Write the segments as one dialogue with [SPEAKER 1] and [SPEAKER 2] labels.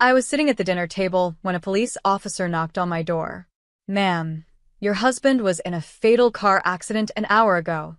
[SPEAKER 1] I was sitting at the dinner table when a police officer knocked on my door. "Ma'am, your husband was in a fatal car accident an hour ago."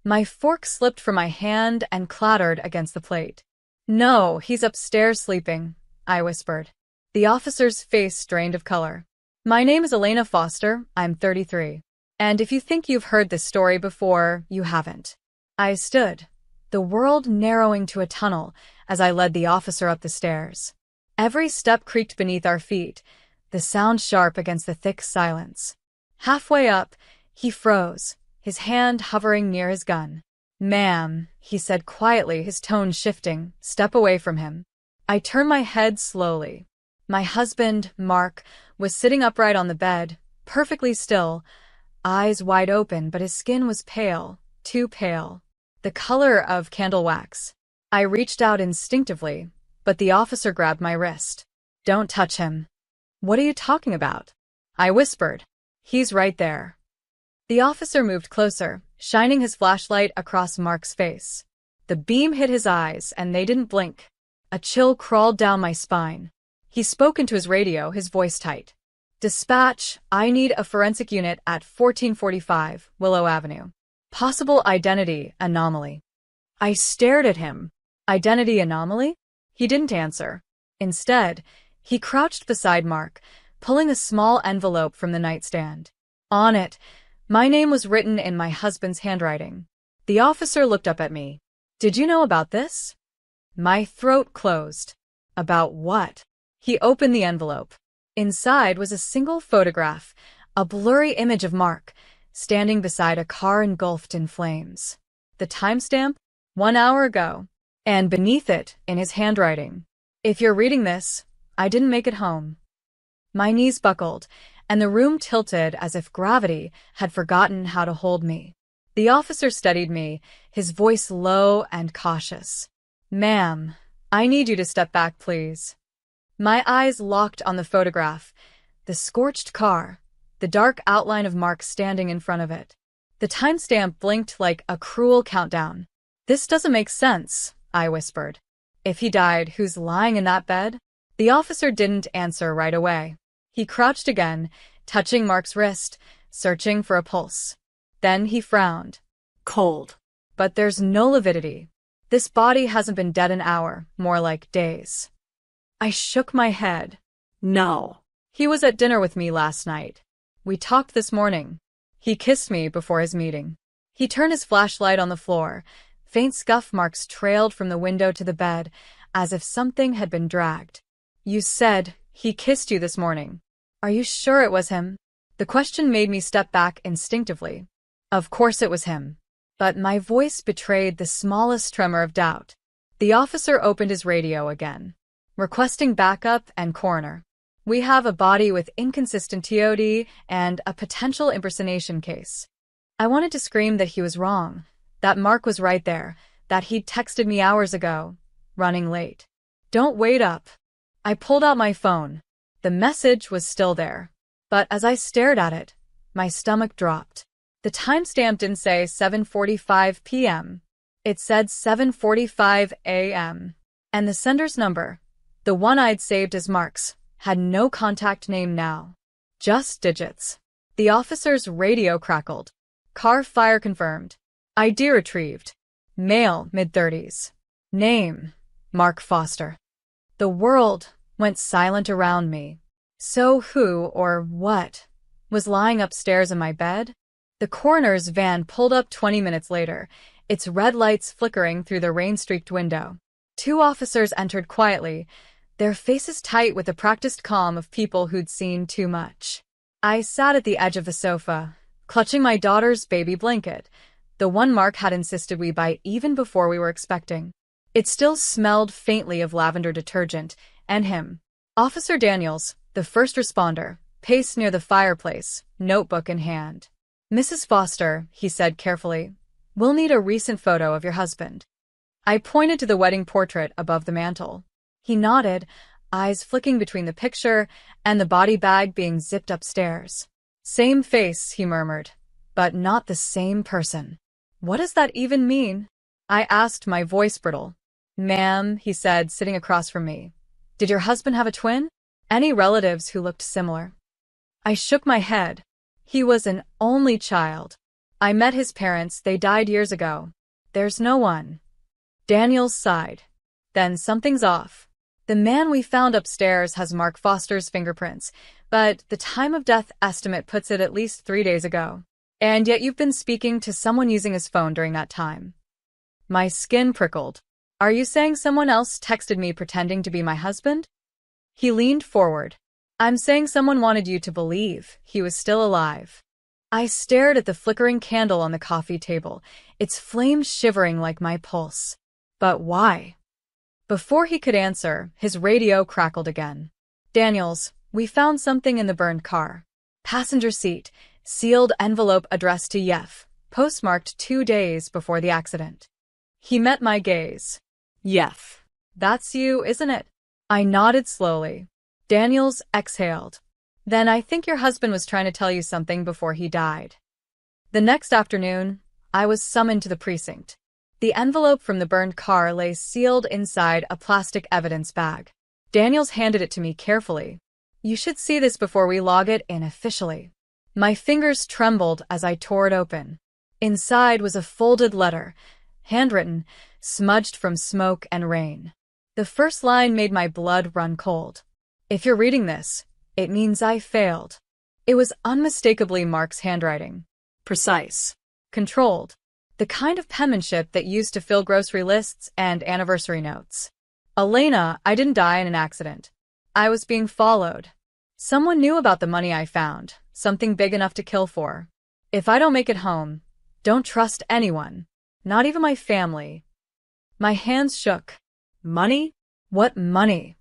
[SPEAKER 1] My fork slipped from my hand and clattered against the plate. "No, he's upstairs sleeping," I whispered. The officer's face drained of color. "My name is Elena Foster, I'm 33. And if you think you've heard this story before, you haven't." I stood, the world narrowing to a tunnel as I led the officer up the stairs. Every step creaked beneath our feet, the sound sharp against the thick silence. Halfway up, he froze, his hand hovering near his gun. "Ma'am," he said quietly, his tone shifting, "step away from him." I turned my head slowly. My husband, Mark, was sitting upright on the bed, perfectly still, eyes wide open, but his skin was pale, too pale, the color of candle wax. I reached out instinctively, but the officer grabbed my wrist. "Don't touch him." "What are you talking about?" I whispered. "He's right there." The officer moved closer, shining his flashlight across Mark's face. The beam hit his eyes, and they didn't blink. A chill crawled down my spine. He spoke into his radio, his voice tight. "Dispatch, I need a forensic unit at 1445 Willow Avenue. Possible identity anomaly." I stared at him. Identity anomaly? He didn't answer. Instead, he crouched beside Mark, pulling a small envelope from the nightstand. On it, my name was written in my husband's handwriting. The officer looked up at me. "Did you know about this?" My throat closed. About what? He opened the envelope. Inside was a single photograph, a blurry image of Mark, standing beside a car engulfed in flames. The timestamp? 1 hour ago. And beneath it, in his handwriting, "If you're reading this, I didn't make it home." My knees buckled, and the room tilted as if gravity had forgotten how to hold me. The officer studied me, his voice low and cautious. "Ma'am, I need you to step back, please." My eyes locked on the photograph, the scorched car, the dark outline of Mark standing in front of it. The timestamp blinked like a cruel countdown. "This doesn't make sense," I whispered. "If he died, who's lying in that bed?" The officer didn't answer right away. He crouched again, touching Mark's wrist, searching for a pulse. Then he frowned. "Cold. But there's no lividity. This body hasn't been dead an hour, more like days." I shook my head. "No. He was at dinner with me last night. We talked this morning. He kissed me before his meeting." He turned his flashlight on the floor. Faint scuff marks trailed from the window to the bed, as if something had been dragged. "You said he kissed you this morning. Are you sure it was him?" The question made me step back instinctively. Of course it was him. But my voice betrayed the smallest tremor of doubt. The officer opened his radio again. "Requesting backup and coroner. We have a body with inconsistent TOD and a potential impersonation case." I wanted to scream that he was wrong, that Mark was right there, that he'd texted me hours ago, running late. "Don't wait up." I pulled out my phone. The message was still there. But as I stared at it, my stomach dropped. The timestamp didn't say 7:45 p.m. It said 7:45 a.m. And the sender's number, the one I'd saved as Mark's, had no contact name now. Just digits. The officer's radio crackled. "Car fire confirmed. ID retrieved. Male, mid-30s. Name, Mark Foster." The world went silent around me. So who, or what, was lying upstairs in my bed? The coroner's van pulled up 20 minutes later, its red lights flickering through the rain-streaked window. 2 officers entered quietly, their faces tight with the practiced calm of people who'd seen too much. I sat at the edge of the sofa, clutching my daughter's baby blanket, the one Mark had insisted we buy even before we were expecting. It still smelled faintly of lavender detergent, and him. Officer Daniels, the first responder, paced near the fireplace, notebook in hand. "Mrs. Foster," he said carefully, "we'll need a recent photo of your husband." I pointed to the wedding portrait above the mantel. He nodded, eyes flicking between the picture and the body bag being zipped upstairs. "Same face," he murmured, "but not the same person." "What does that even mean?" I asked, my voice brittle. "Ma'am," he said, sitting across from me, Did your husband have a twin? Any relatives who looked similar? I shook my head. He was an only child. I met his parents, they died years ago. There's no one. Daniels sighed. Then something's off. The man we found upstairs has Mark Foster's fingerprints, but the time of death estimate puts it at least 3 days ago. And yet you've been speaking to someone using his phone during that time. My skin prickled. Are you saying someone else texted me pretending to be my husband? He leaned forward. I'm saying someone wanted you to believe he was still alive. I stared at the flickering candle on the coffee table, its flame shivering like my pulse. But why? Before he could answer, his radio crackled again. Daniels, we found something in the burned car. Passenger seat, sealed envelope addressed to Yef, postmarked 2 days before the accident. He met my gaze. Yef. That's you, isn't it? I nodded slowly. Daniels exhaled. Then I think your husband was trying to tell you something before he died. The next afternoon, I was summoned to the precinct. The envelope from the burned car lay sealed inside a plastic evidence bag. Daniels handed it to me carefully. You should see this before we log it in officially. My fingers trembled as I tore it open. Inside was a folded letter, handwritten, smudged from smoke and rain. The first line made my blood run cold. If you're reading this, it means I failed. It was unmistakably Mark's handwriting. Precise. Controlled. The kind of penmanship that used to fill grocery lists and anniversary notes. Elena, I didn't die in an accident. I was being followed. Someone knew about the money I found, something big enough to kill for. If I don't make it home, don't trust anyone, not even my family. My hands shook. Money? What money?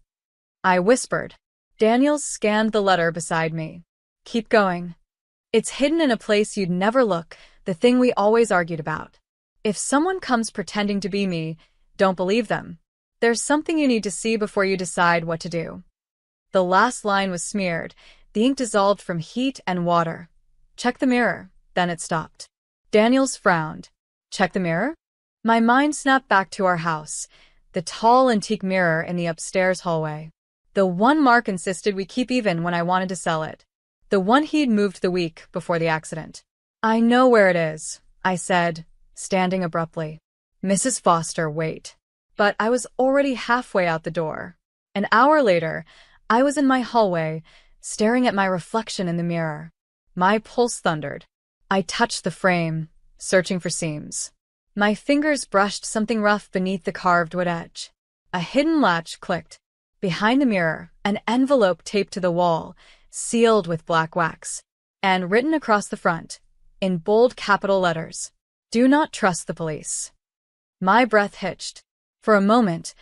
[SPEAKER 1] I whispered. Daniels scanned the letter beside me. Keep going. It's hidden in a place you'd never look, the thing we always argued about. If someone comes pretending to be me, don't believe them. There's something you need to see before you decide what to do. The last line was smeared, the ink dissolved from heat and water. Check the mirror, then it stopped. Daniels frowned. Check the mirror? My mind snapped back to our house, the tall antique mirror in the upstairs hallway. The one Mark insisted we keep even when I wanted to sell it. The one he'd moved the week before the accident. I know where it is, I said, standing abruptly. Mrs. Foster, wait. But I was already halfway out the door. An hour later, I was in my hallway, staring at my reflection in the mirror. My pulse thundered. I touched the frame, searching for seams. My fingers brushed something rough beneath the carved wood edge. A hidden latch clicked. Behind the mirror, an envelope taped to the wall, sealed with black wax, and written across the front, in bold capital letters, Do not trust the police. My breath hitched. For a moment,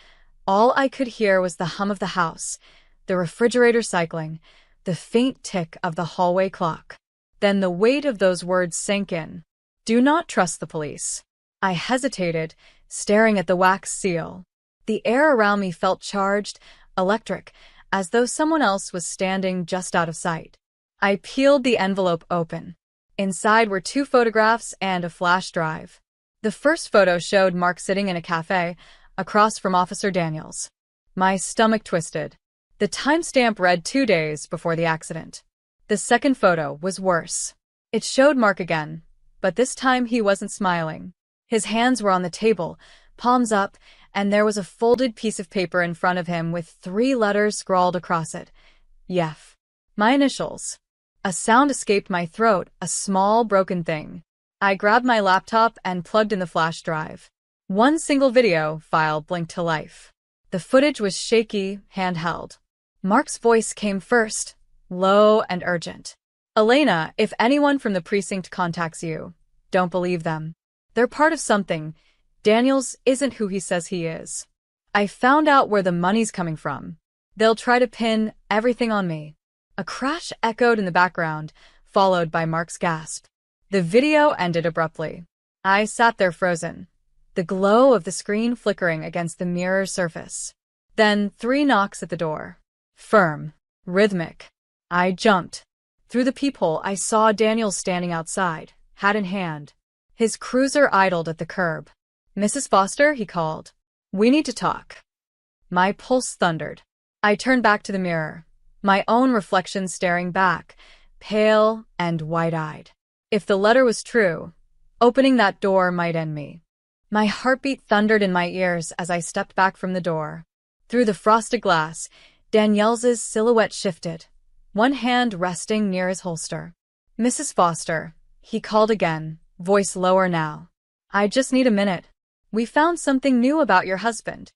[SPEAKER 1] all I could hear was the hum of the house, the refrigerator cycling, the faint tick of the hallway clock. Then the weight of those words sank in. Do not trust the police. I hesitated, staring at the wax seal. The air around me felt charged, electric, as though someone else was standing just out of sight. I peeled the envelope open. Inside were 2 photographs and a flash drive. The first photo showed Mark sitting in a cafe, across from Officer Daniels. My stomach twisted. The timestamp read 2 days before the accident. The second photo was worse. It showed Mark again, but this time he wasn't smiling. His hands were on the table, palms up, and there was a folded piece of paper in front of him with 3 letters scrawled across it. Yef. My initials. A sound escaped my throat, a small, broken thing. I grabbed my laptop and plugged in the flash drive. One single video file blinked to life. The footage was shaky, handheld. Mark's voice came first, low and urgent. Elena, if anyone from the precinct contacts you, don't believe them. They're part of something. Daniels isn't who he says he is. I found out where the money's coming from. They'll try to pin everything on me. A crash echoed in the background, followed by Mark's gasp. The video ended abruptly. I sat there frozen, the glow of the screen flickering against the mirror's surface. Then 3 knocks at the door. Firm, rhythmic. I jumped. Through the peephole, I saw Daniels standing outside, hat in hand. His cruiser idled at the curb. Mrs. Foster, he called. We need to talk. My pulse thundered. I turned back to the mirror, my own reflection staring back, pale and wide-eyed. If the letter was true, opening that door might end me. My heartbeat thundered in my ears as I stepped back from the door. Through the frosted glass, Danielle's silhouette shifted, one hand resting near his holster. "Mrs. Foster," he called again, voice lower now. "I just need a minute. We found something new about your husband."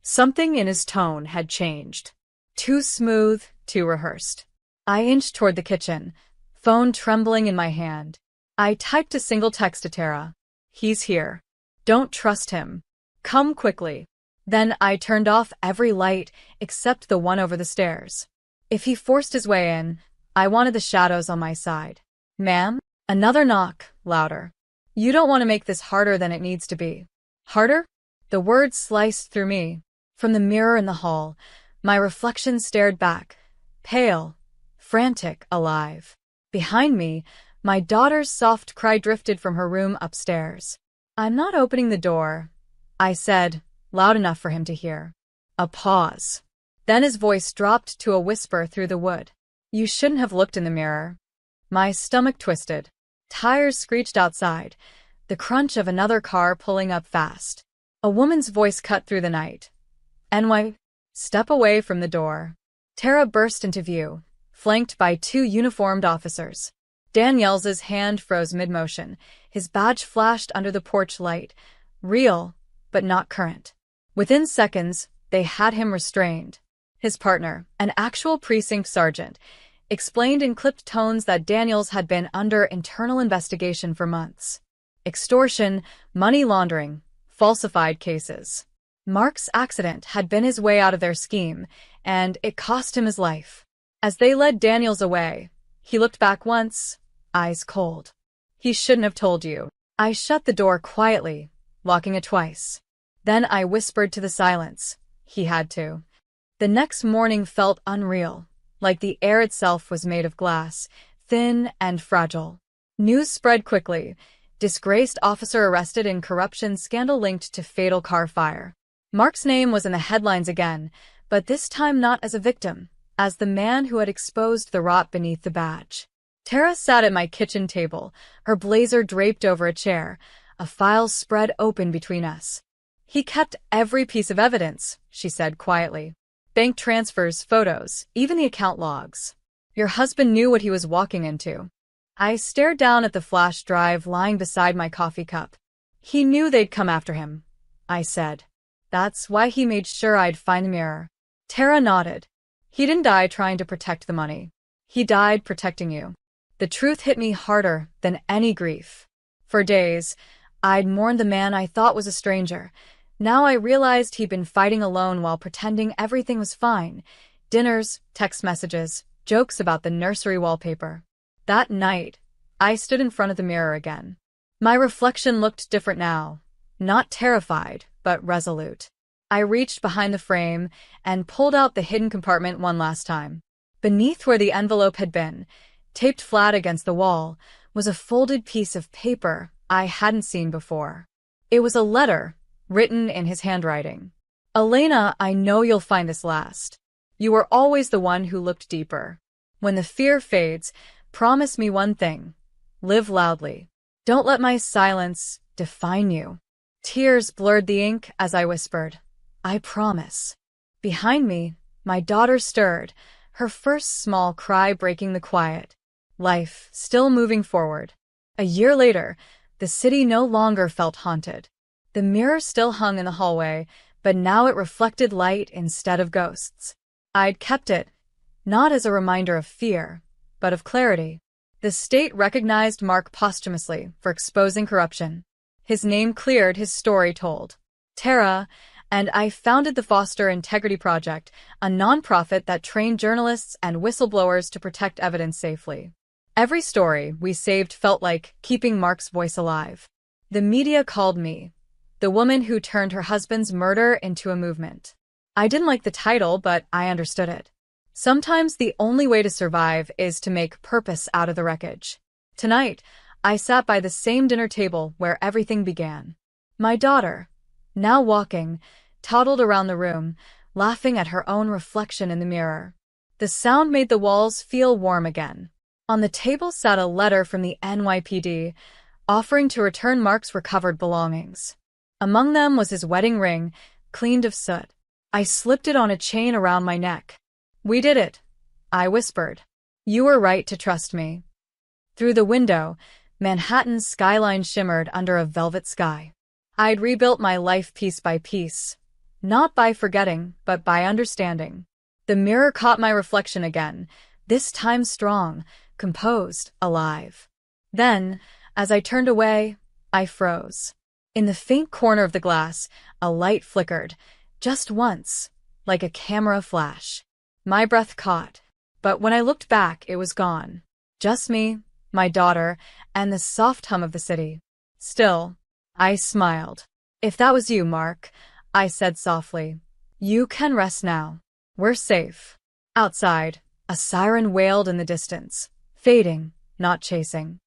[SPEAKER 1] Something in his tone had changed. Too smooth, too rehearsed. I inched toward the kitchen, phone trembling in my hand. I typed a single text to Tara. "He's here. Don't trust him. Come quickly." Then I turned off every light except the one over the stairs. If he forced his way in, I wanted the shadows on my side. "Ma'am?" Another knock, louder. "You don't want to make this harder than it needs to be." "Harder?" The words sliced through me. From the mirror in the hall, my reflection stared back, pale, frantic, alive. Behind me, my daughter's soft cry drifted from her room upstairs. "I'm not opening the door," I said, loud enough for him to hear. A pause. Then his voice dropped to a whisper through the wood. "You shouldn't have looked in the mirror." My stomach twisted. Tires screeched outside, the crunch of another car pulling up fast. A woman's voice cut through the night. "Anyway, step away from the door." Tara burst into view, flanked by two uniformed officers. Danielle's hand froze mid-motion. His badge flashed under the porch light, real, but not current. Within seconds, they had him restrained. His partner, an actual precinct sergeant, explained in clipped tones that Daniels had been under internal investigation for months. Extortion, money laundering, falsified cases. Mark's accident had been his way out of their scheme, and it cost him his life. As they led Daniels away, he looked back once, eyes cold. "He shouldn't have told you." I shut the door quietly, locking it twice. Then I whispered to the silence. "He had to." The next morning felt unreal, like the air itself was made of glass, thin and fragile. News spread quickly. Disgraced officer arrested in corruption scandal linked to fatal car fire. Mark's name was in the headlines again, but this time not as a victim, as the man who had exposed the rot beneath the badge. Tara sat at my kitchen table, her blazer draped over a chair, a file spread open between us. "He kept every piece of evidence," she said quietly. "Bank transfers, photos, even the account logs. Your husband knew what he was walking into." I stared down at the flash drive lying beside my coffee cup. "He knew they'd come after him," I said. "That's why he made sure I'd find the mirror." Tara nodded. "He didn't die trying to protect the money. He died protecting you." The truth hit me harder than any grief. For days, I'd mourned the man I thought was a stranger. Now I realized he'd been fighting alone while pretending everything was fine. Dinners, text messages, jokes about the nursery wallpaper. That night, I stood in front of the mirror again. My reflection looked different now. Not terrified, but resolute. I reached behind the frame and pulled out the hidden compartment one last time. Beneath where the envelope had been, taped flat against the wall, was a folded piece of paper I hadn't seen before. It was a letter, written in his handwriting. "Elena, I know you'll find this last. You were always the one who looked deeper. When the fear fades, promise me one thing. Live loudly. Don't let my silence define you." Tears blurred the ink as I whispered, "I promise." Behind me, my daughter stirred, her first small cry breaking the quiet. Life still moving forward. A year later, the city no longer felt haunted. The mirror still hung in the hallway, but now it reflected light instead of ghosts. I'd kept it, not as a reminder of fear, but of clarity. The state recognized Mark posthumously for exposing corruption. His name cleared, his story told. Tara and I founded the Foster Integrity Project, a nonprofit that trained journalists and whistleblowers to protect evidence safely. Every story we saved felt like keeping Mark's voice alive. The media called me the woman who turned her husband's murder into a movement. I didn't like the title, but I understood it. Sometimes the only way to survive is to make purpose out of the wreckage. Tonight, I sat by the same dinner table where everything began. My daughter, now walking, toddled around the room, laughing at her own reflection in the mirror. The sound made the walls feel warm again. On the table sat a letter from the NYPD, offering to return Mark's recovered belongings. Among them was his wedding ring, cleaned of soot. I slipped it on a chain around my neck. "We did it," I whispered. "You were right to trust me." Through the window, Manhattan's skyline shimmered under a velvet sky. I'd rebuilt my life piece by piece, not by forgetting, but by understanding. The mirror caught my reflection again, this time strong, composed, alive. Then, as I turned away, I froze. In the faint corner of the glass, a light flickered, just once, like a camera flash. My breath caught, but when I looked back, it was gone. Just me, my daughter, and the soft hum of the city. Still, I smiled. "If that was you, Mark," I said softly, "you can rest now. We're safe." Outside, a siren wailed in the distance, fading, not chasing.